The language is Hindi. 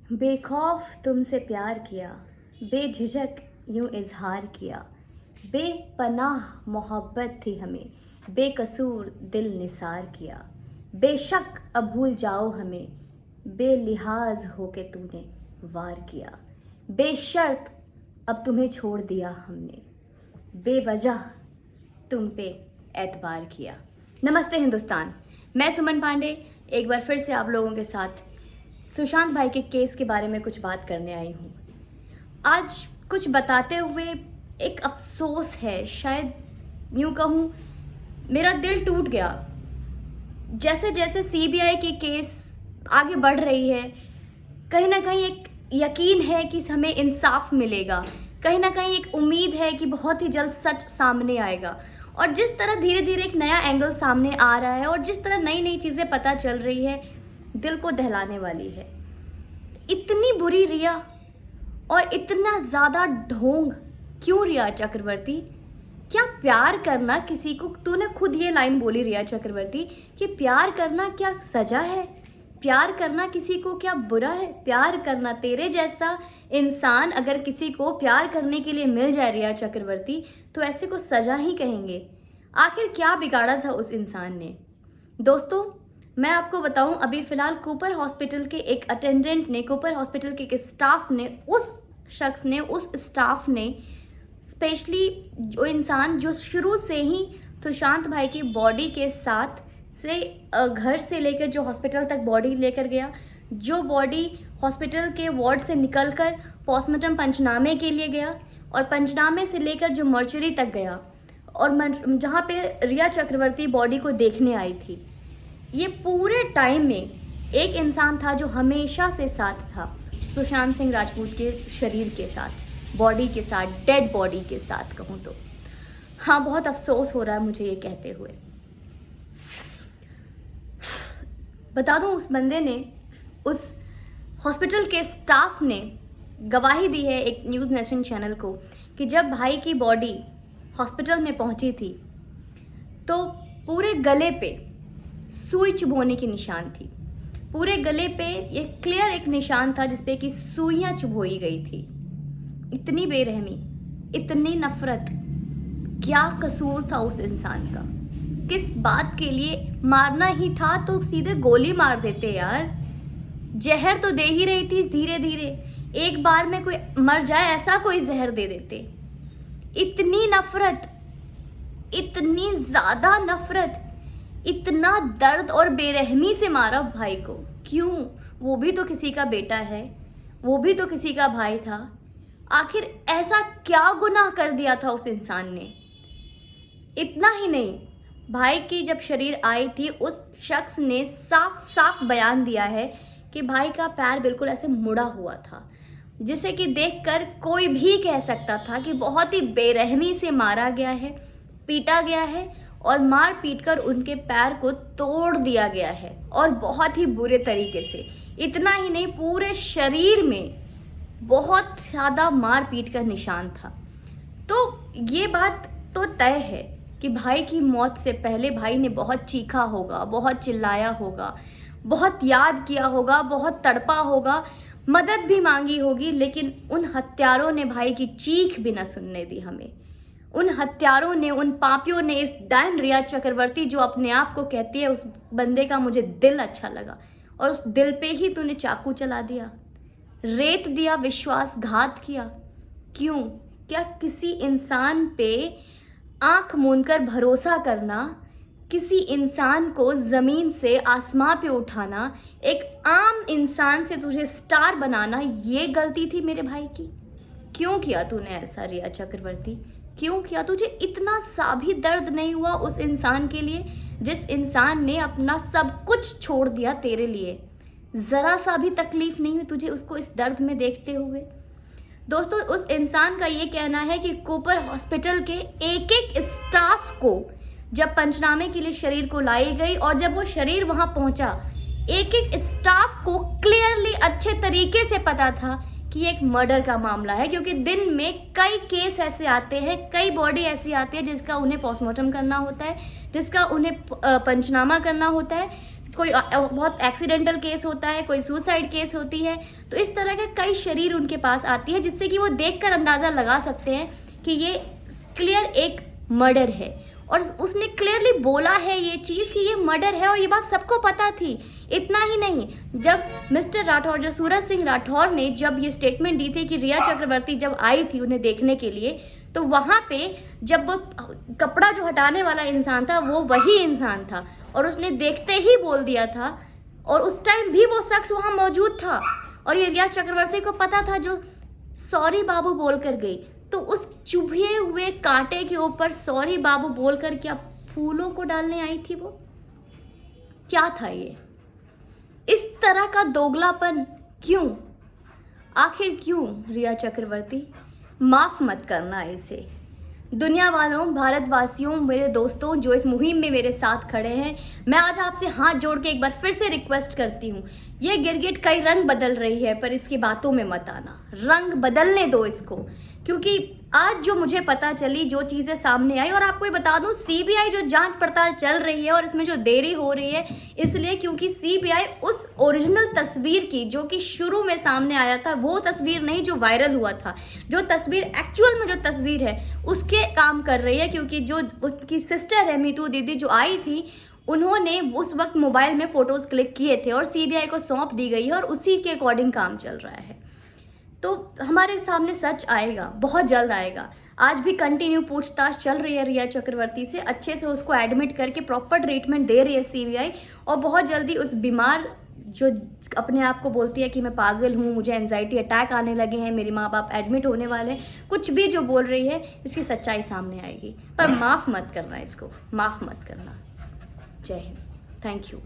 बेखौफ तुमसे प्यार किया, बेझिझक यूं इजहार किया। बेपनाह मोहब्बत थी हमें, बेकसूर दिल निसार किया। बेशक अब भूल जाओ हमें, बेलिहाज होके तूने वार किया। बेशर्त अब तुम्हें छोड़ दिया हमने, बेवजह तुम पे एतबार किया। नमस्ते हिंदुस्तान, मैं सुमन पांडे एक बार फिर से आप लोगों के साथ सुशांत भाई के केस के बारे में कुछ बात करने आई हूँ। आज कुछ बताते हुए एक अफसोस है, शायद यूँ कहूँ मेरा दिल टूट गया। जैसे जैसे सीबीआई की केस आगे बढ़ रही है, कहीं ना कहीं एक यकीन है कि हमें इंसाफ मिलेगा, कहीं ना कहीं एक उम्मीद है कि बहुत ही जल्द सच सामने आएगा। और जिस तरह धीरे धीरे एक नया एंगल सामने आ रहा है और जिस तरह नई नई चीज़ें पता चल रही है, दिल को दहलाने वाली है। इतनी बुरी रिया और इतना ज़्यादा ढोंग क्यों रिया चक्रवर्ती? क्या प्यार करना किसी को, तूने खुद ये लाइन बोली रिया चक्रवर्ती कि प्यार करना क्या सजा है? प्यार करना किसी को क्या बुरा है? प्यार करना, तेरे जैसा इंसान अगर किसी को प्यार करने के लिए मिल जाए रिया चक्रवर्ती, तो ऐसे को सजा ही कहेंगे। आखिर क्या बिगाड़ा था उस इंसान ने? दोस्तों, मैं आपको बताऊं, अभी फ़िलहाल कूपर हॉस्पिटल के एक अटेंडेंट ने, कूपर हॉस्पिटल के एक स्टाफ ने, उस स्टाफ ने स्पेशली जो इंसान जो शुरू से ही सुशांत भाई की बॉडी के साथ से घर से लेकर जो हॉस्पिटल तक बॉडी लेकर गया, जो बॉडी हॉस्पिटल के वार्ड से निकलकर पोस्टमार्टम पंचनामे के लिए गया और पंचनामे से लेकर जो मर्चरी तक गया और जहाँ पे रिया चक्रवर्ती बॉडी को देखने आई थी, ये पूरे टाइम में एक इंसान था जो हमेशा से साथ था सुशांत सिंह राजपूत के शरीर के साथ, बॉडी के साथ, डेड बॉडी के साथ कहूँ तो। हाँ, बहुत अफसोस हो रहा है मुझे ये कहते हुए। बता दूँ, उस बंदे ने, उस हॉस्पिटल के स्टाफ ने गवाही दी है एक न्यूज़ नेशन चैनल को कि जब भाई की बॉडी हॉस्पिटल में पहुंची थी तो पूरे गले पे सुई चुभोने की निशान थी। पूरे गले पे ये क्लियर एक निशान था जिसपे कि सुइयां चुभोई गई थी। इतनी बेरहमी, इतनी नफरत, क्या कसूर था उस इंसान का? किस बात के लिए? मारना ही था तो सीधे गोली मार देते यार। जहर तो दे ही रही थी धीरे धीरे, एक बार में कोई मर जाए ऐसा कोई जहर दे देते। इतनी नफरत, इतनी ज़्यादा नफरत, इतना दर्द और बेरहमी से मारा भाई को। क्यों? वो भी तो किसी का बेटा है, वो भी तो किसी का भाई था। आखिर ऐसा क्या गुनाह कर दिया था उस इंसान ने? इतना ही नहीं, भाई की जब शरीर आई थी, उस शख्स ने साफ साफ बयान दिया है कि भाई का पैर बिल्कुल ऐसे मुड़ा हुआ था, जिसे कि देखकर कोई भी कह सकता था कि बहुत ही बेरहमी से मारा गया है, पीटा गया है और मार पीट कर उनके पैर को तोड़ दिया गया है और बहुत ही बुरे तरीके से। इतना ही नहीं, पूरे शरीर में बहुत ज़्यादा मार पीट का निशान था। तो ये बात तो तय है कि भाई की मौत से पहले भाई ने बहुत चीखा होगा, बहुत चिल्लाया होगा, बहुत याद किया होगा, बहुत तड़पा होगा, मदद भी मांगी होगी, लेकिन उन हत्यारों ने भाई की चीख भी न सुनने दी हमें। उन हत्यारों ने, उन पापियों ने, इस डायन रिया चक्रवर्ती जो अपने आप को कहती है, उस बंदे का मुझे दिल अच्छा लगा और उस दिल पे ही तूने चाकू चला दिया, रेत दिया, विश्वासघात किया। क्यों? क्या किसी इंसान पे आंख मूंदकर भरोसा करना, किसी इंसान को ज़मीन से आसमां पे उठाना, एक आम इंसान से तुझे स्टार बनाना, ये गलती थी मेरे भाई की? क्यों किया तूने ऐसा रिया चक्रवर्ती? क्यों किया? तुझे इतना सा भी दर्द नहीं हुआ उस इंसान के लिए जिस इंसान ने अपना सब कुछ छोड़ दिया तेरे लिए? ज़रा सा भी तकलीफ़ नहीं हुई तुझे उसको इस दर्द में देखते हुए? दोस्तों, उस इंसान का ये कहना है कि कूपर हॉस्पिटल के एक एक स्टाफ को जब पंचनामे के लिए शरीर को लाई गई और जब वो शरीर वहाँ पहुँचा, एक एक स्टाफ को क्लियरली अच्छे तरीके से पता था कि ये एक मर्डर का मामला है, क्योंकि दिन में कई केस ऐसे आते हैं, कई बॉडी ऐसी आती है जिसका उन्हें पोस्टमार्टम करना होता है, जिसका उन्हें पंचनामा करना होता है, कोई बहुत एक्सीडेंटल केस होता है, कोई सुसाइड केस होती है, तो इस तरह के कई शरीर उनके पास आती है जिससे कि वो देखकर अंदाज़ा लगा सकते हैं कि ये क्लियर एक मर्डर है। और उसने क्लियरली बोला है ये चीज़ कि ये मर्डर है, और ये बात सबको पता थी। इतना ही नहीं, जब मिस्टर राठौर, जो सूरज सिंह राठौर ने जब ये स्टेटमेंट दी थी कि रिया चक्रवर्ती जब आई थी उन्हें देखने के लिए, तो वहाँ पे जब वो कपड़ा जो हटाने वाला इंसान था वो वही इंसान था, और उसने देखते ही बोल दिया था, और उस टाइम भी वो शख्स वहाँ मौजूद था, और ये रिया चक्रवर्ती को पता था जो सॉरी बाबू बोल कर गई। तो उस चुभे हुए कांटे के ऊपर सॉरी बाबू बोलकर क्या फूलों को डालने आई थी वो? क्या था ये? इस तरह का दोगलापन क्यों? आखिर क्यों? रिया चक्रवर्ती, माफ मत करना इसे। दुनिया वालों, भारतवासियों, मेरे दोस्तों जो इस मुहिम में मेरे साथ खड़े हैं, मैं आज आपसे हाथ जोड़ के एक बार फिर से रिक्वेस्ट करती हूँ, ये गिरगिट कई रंग बदल रही है पर इसकी बातों में मत आना, रंग बदलने दो इसको। क्योंकि आज जो मुझे पता चली, जो चीज़ें सामने आई, और आपको ये बता दूं सीबीआई जो जांच पड़ताल चल रही है और इसमें जो देरी हो रही है इसलिए क्योंकि सीबीआई उस ओरिजिनल तस्वीर की जो कि शुरू में सामने आया था, वो तस्वीर नहीं जो वायरल हुआ था, जो तस्वीर एक्चुअल में जो तस्वीर है उसके काम कर रही है। क्योंकि जो उसकी सिस्टर है मीतू दीदी जो आई थी, उन्होंने उस वक्त मोबाइल में फ़ोटोज़ क्लिक किए थे और सीबीआई को सौंप दी गई है, और उसी के अकॉर्डिंग काम चल रहा है। तो हमारे सामने सच आएगा, बहुत जल्द आएगा। आज भी कंटिन्यू पूछताछ चल रही है रिया चक्रवर्ती से, अच्छे से उसको एडमिट करके प्रॉपर ट्रीटमेंट दे रही है सीबीआई, और बहुत जल्दी उस बीमार जो अपने आप को बोलती है कि मैं पागल हूँ, मुझे एंजाइटी अटैक आने लगे हैं, मेरे माँ बाप एडमिट होने वाले हैं, कुछ भी जो बोल रही है इसकी सच्चाई सामने आएगी। पर माफ़ मत करना इसको, माफ़ मत करना। जय हिंद, थैंक यू।